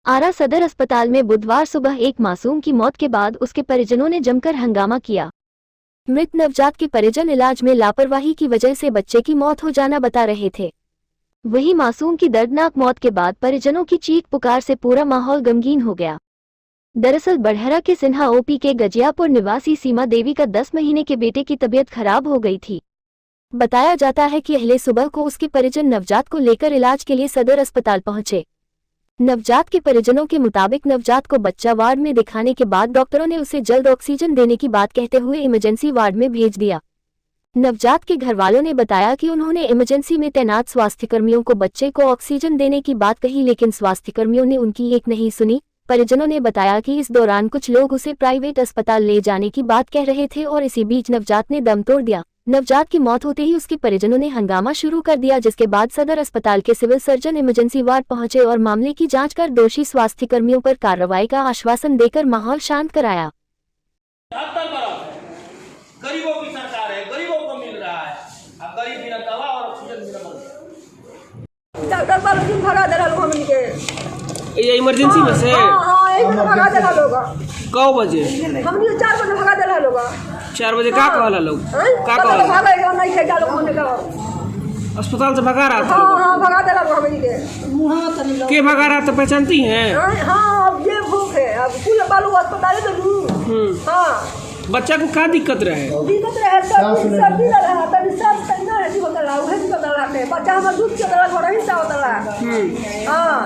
आरा सदर अस्पताल में बुधवार सुबह एक मासूम की मौत के बाद उसके परिजनों ने जमकर हंगामा किया। मृत नवजात के परिजन इलाज में लापरवाही की वजह से बच्चे की मौत हो जाना बता रहे थे। वहीं मासूम की दर्दनाक मौत के बाद परिजनों की चीख पुकार से पूरा माहौल गमगीन हो गया। दरअसल बड़हरा के सिन्हा ओपी के गजियापुर निवासी सीमा देवी का 10 महीने के बेटे की तबीयत खराब हो गई थी। बताया जाता है कि अगले सुबह को उसके परिजन नवजात को लेकर इलाज के लिए सदर अस्पताल पहुंचे। नवजात के परिजनों के मुताबिक नवजात को बच्चा वार्ड में दिखाने के बाद डॉक्टरों ने उसे जल्द ऑक्सीजन देने की बात कहते हुए इमरजेंसी वार्ड में भेज दिया। नवजात के घरवालों ने बताया कि उन्होंने इमरजेंसी में तैनात स्वास्थ्यकर्मियों को बच्चे को ऑक्सीजन देने की बात कही, लेकिन स्वास्थ्यकर्मियों ने उनकी एक नहीं सुनी। परिजनों ने बताया कि इस दौरान कुछ लोग उसे प्राइवेट अस्पताल ले जाने की बात कह रहे थे और इसी बीच नवजात ने दम तोड़ दिया। नवजात की मौत होते ही उसके परिजनों ने हंगामा शुरू कर दिया, जिसके बाद सदर अस्पताल के सिविल सर्जन इमरजेंसी वार्ड पहुंचे और मामले की जांच कर दोषी स्वास्थ्यकर्मियों पर कार्रवाई का आश्वासन देकर माहौल शांत कराया। गरीबों की सरकार है, गरीबों को मिल रहा है। अब गरीब बिना दवा और ऑक्सीजन बिना डॉक्टर बालू भगा दे रहा हमनी के ये इमरजेंसी में से हां भगा दे रहा लोग। कब बजे? हमनी 4 बजे भगा दे रहा लोग। 4 बजे का कहला लोग? का कहला? भागा नहीं थे डालो हमने का अस्पताल से भगा रहा था। हां भगा दे रहा हमनी के। के भगा रहा था पहचानती हैं? हां अब ये भूख है, अब कुल बालू अस्पताल में दू। हां बच्चा को क्या दिक्कत रहे? दिक्कत रहे सर्दी रहा तब सब तंगा है दिक्कत रहा है दिक्कत रहा है। बच्चा हमर दूध के तरह घर ही चावत रहा। हां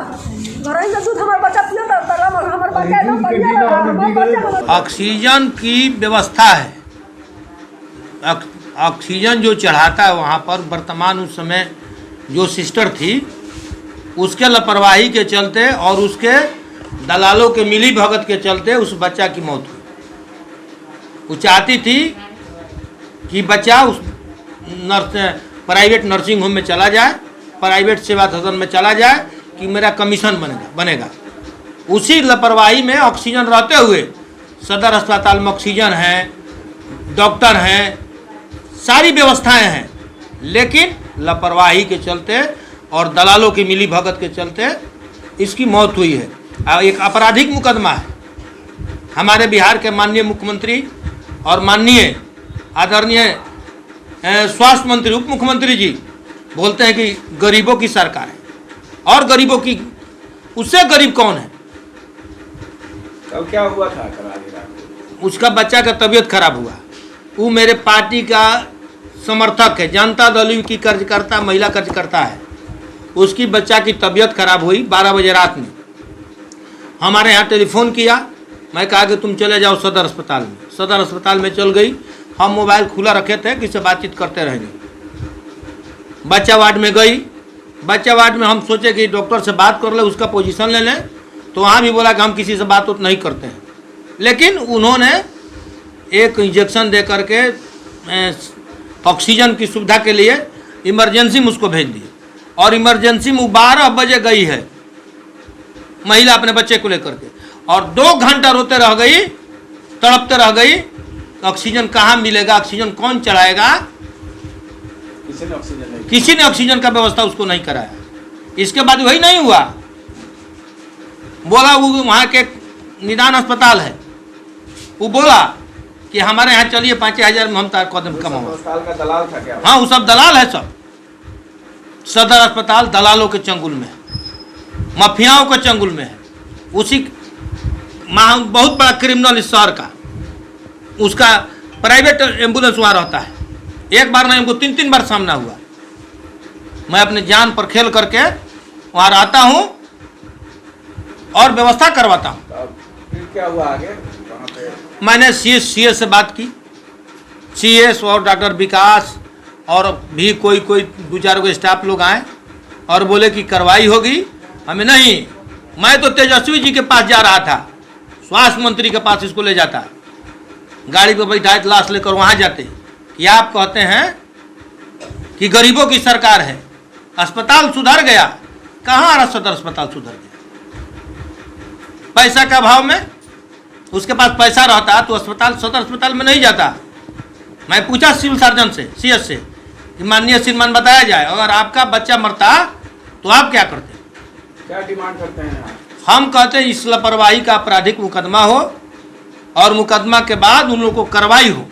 घर ही दूध हमर बच्चा पियो तरह हमर बच्चा ना बढ़िया। ऑक्सीजन की व्यवस्था है, ऑक्सीजन जो चढ़ाता है वहाँ पर वर्तमान उस समय जो सिस्टर थी उसके लापरवाही के चलते और उसके दलालों के मिली भगत के चलते उस बच्चा की मौत हुई। वो चाहती थी कि बच्चा उस प्राइवेट नर्सिंग होम में चला जाए, प्राइवेट सेवा सदन में चला जाए कि मेरा कमीशन बनेगा। उसी लापरवाही में ऑक्सीजन रहते हुए सदर अस्पताल में ऑक्सीजन है, डॉक्टर हैं, सारी व्यवस्थाएं हैं, लेकिन लापरवाही के चलते और दलालों की मिली भगत के चलते इसकी मौत हुई है। एक आपराधिक मुकदमा है। हमारे बिहार के माननीय मुख्यमंत्री और माननीय आदरणीय स्वास्थ्य मंत्री उप मुख्यमंत्री जी बोलते हैं कि गरीबों की सरकार है और गरीबों की उससे गरीब कौन है? कल क्या हुआ था? उसका बच्चा का तबीयत खराब हुआ। वो मेरे पार्टी का समर्थक है, जनता दल की कार्यकर्ता, महिला कार्यकर्ता है। उसकी बच्चा की तबीयत खराब हुई 12 बजे रात में। हमारे यहाँ टेलीफोन किया, मैं कहा कि तुम चले जाओ सदर अस्पताल में। सदर अस्पताल में चल गई। हम मोबाइल खुला रखे थे, किसी से बातचीत करते रहेंगे। बच्चा वार्ड में गई। बच्चा वार्ड में हम सोचे कि डॉक्टर से बात कर ले, उसका पोजीशन ले लें, तो वहाँ भी बोला कि हम किसी से बात उत नहीं करते हैं। लेकिन उन्होंने एक इंजेक्शन दे करके ऑक्सीजन की सुविधा के लिए इमरजेंसी में उसको भेज दिए और इमरजेंसी में 12 बजे गई है महिला अपने बच्चे को लेकर के, और 2 घंटा रोते रह गई, तड़पते रह गई। ऑक्सीजन कहाँ मिलेगा, ऑक्सीजन कौन चढ़ाएगा? किसी ने ऑक्सीजन का व्यवस्था उसको नहीं कराया। इसके बाद वही नहीं हुआ, बोला वो वहाँ के निदान अस्पताल है, वो बोला कि हमारे यहाँ चलिए 5,000 में हम तार कदम कमाओ। अस्पताल का दलाल था क्या? हाँ, वो सब दलाल है। सब सदर अस्पताल दलालों के चंगुल में है, माफियाओं के चंगुल में है। उसी बहुत बड़ा क्रिमिनल इस शहर का, उसका प्राइवेट एम्बुलेंस वहाँ रहता है। एक बार नहीं, हमको 3 बार सामना हुआ। मैं अपने जान पर खेल करके वहाँ रहता हूँ और व्यवस्था करवाता हूँ। फिर क्या हुआ आगे? मैंने सीएस से बात की, सीएस और डॉक्टर विकास और भी कोई 2-4 गो स्टाफ लोग आए और बोले कि कार्रवाई होगी। हमें नहीं, मैं तो तेजस्वी जी के पास जा रहा था, स्वास्थ्य मंत्री के पास इसको ले जाता, गाड़ी पर बैठाए लाश लेकर वहाँ जाते कि आप कहते हैं कि गरीबों की सरकार है, अस्पताल सुधर गया। कहाँ आ रहा सदर अस्पताल सुधर गया? पैसा का अभाव में, उसके पास पैसा रहता तो सदर अस्पताल में नहीं जाता। मैं पूछा सिविल सर्जन से, सीएस से, कि माननीय श्रीमान बताया जाए, अगर आपका बच्चा मरता तो आप क्या करते? क्या डिमांड करते हैं? हम कहते हैं इस लापरवाही का आपराधिक मुकदमा हो और मुकदमा के बाद उन लोगों को कार्रवाई हो।